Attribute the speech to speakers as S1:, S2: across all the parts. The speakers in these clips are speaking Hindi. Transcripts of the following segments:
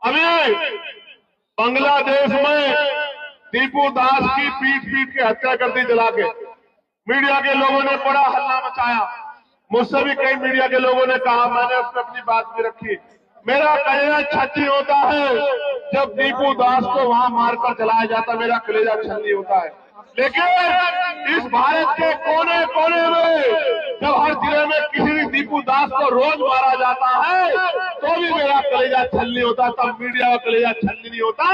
S1: अभी बांग्लादेश में दीपू दास की पीट पीट के हत्या कर दी जला के। मीडिया के लोगों ने बड़ा हल्ला मचाया। मुझसे भी कई मीडिया के लोगों ने कहा, मैंने उसमें अपनी बात भी रखी। मेरा कलेजा छन्नी होता है जब दीपू दास को वहां मारकर चलाया जाता, मेरा कलेजा छन्नी होता है। लेकिन इस भारत के कोने कोने में जब हर जिले में किसी भी दीपू दास को रोज मारा जाता है तो भी मेरा कलेजा छन्नी होता। तब मीडिया का कलेजा छन्नी नहीं होता,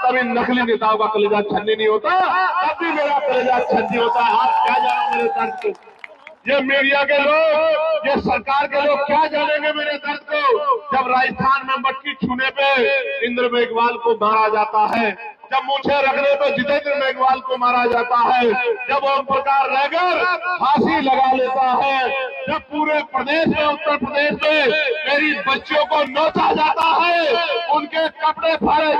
S1: तब इन नकली नेताओं का कलेजा छन्नी नहीं होता, तब भी मेरा कलेजा छन्नी होता है। आप क्या जानो मेरे दर्द को? ये मीडिया के लोग, ये सरकार के लोग क्या जानेंगे मेरे दर्द को? जब राजस्थान में मटकी छूने पे इंद्र मेघवाल को मारा जाता है, जब मूछे रखने पे जितेंद्र मेघवाल को मारा जाता है, जब ओम प्रकाश रैगर फांसी लगा लेता है, जब पूरे प्रदेश में, उत्तर प्रदेश में मेरी बच्चियों को नोचा जाता है, उनके कपड़े फाड़े।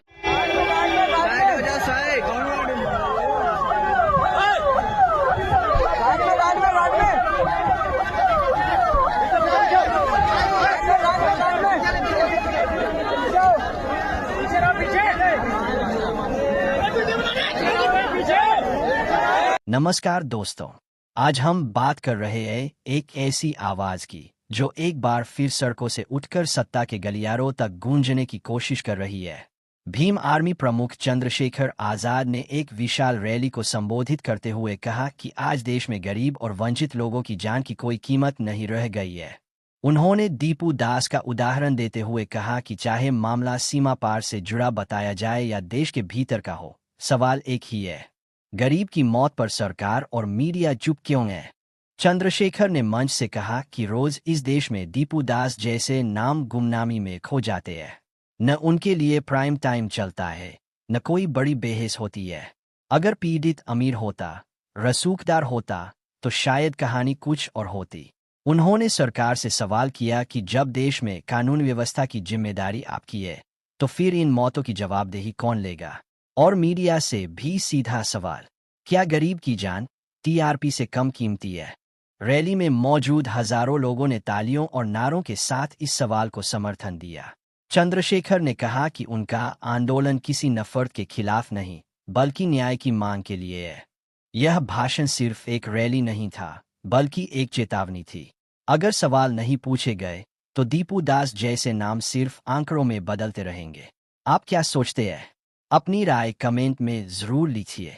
S2: नमस्कार दोस्तों, आज हम बात कर रहे हैं एक ऐसी आवाज की जो एक बार फिर सड़कों से उठकर सत्ता के गलियारों तक गूंजने की कोशिश कर रही है। भीम आर्मी प्रमुख चंद्रशेखर आजाद ने एक विशाल रैली को संबोधित करते हुए कहा कि आज देश में गरीब और वंचित लोगों की जान की कोई कीमत नहीं रह गई है। उन्होंने दीपू दास का उदाहरण देते हुए कहा कि चाहे मामला सीमा पार से जुड़ा बताया जाए या देश के भीतर का हो, सवाल एक ही है, गरीब की मौत पर सरकार और मीडिया चुप क्यों है? चंद्रशेखर ने मंच से कहा कि रोज इस देश में दीपू दास जैसे नाम गुमनामी में खो जाते हैं। न उनके लिए प्राइम टाइम चलता है, न कोई बड़ी बहस होती है। अगर पीड़ित अमीर होता, रसूखदार होता, तो शायद कहानी कुछ और होती। उन्होंने सरकार से सवाल किया कि जब देश में कानून व्यवस्था की जिम्मेदारी आपकी है, तो फिर इन मौतों की जवाबदेही कौन लेगा? और मीडिया से भी सीधा सवाल, क्या गरीब की जान टीआरपी से कम कीमती है? रैली में मौजूद हजारों लोगों ने तालियों और नारों के साथ इस सवाल को समर्थन दिया। चंद्रशेखर ने कहा कि उनका आंदोलन किसी नफरत के खिलाफ नहीं, बल्कि न्याय की मांग के लिए है। यह भाषण सिर्फ एक रैली नहीं था, बल्कि एक चेतावनी थी। अगर सवाल नहीं पूछे गए तो दीपू दास जैसे नाम सिर्फ आंकड़ों में बदलते रहेंगे। आप क्या सोचते हैं? अपनी राय कमेंट में जरूर लिखिए।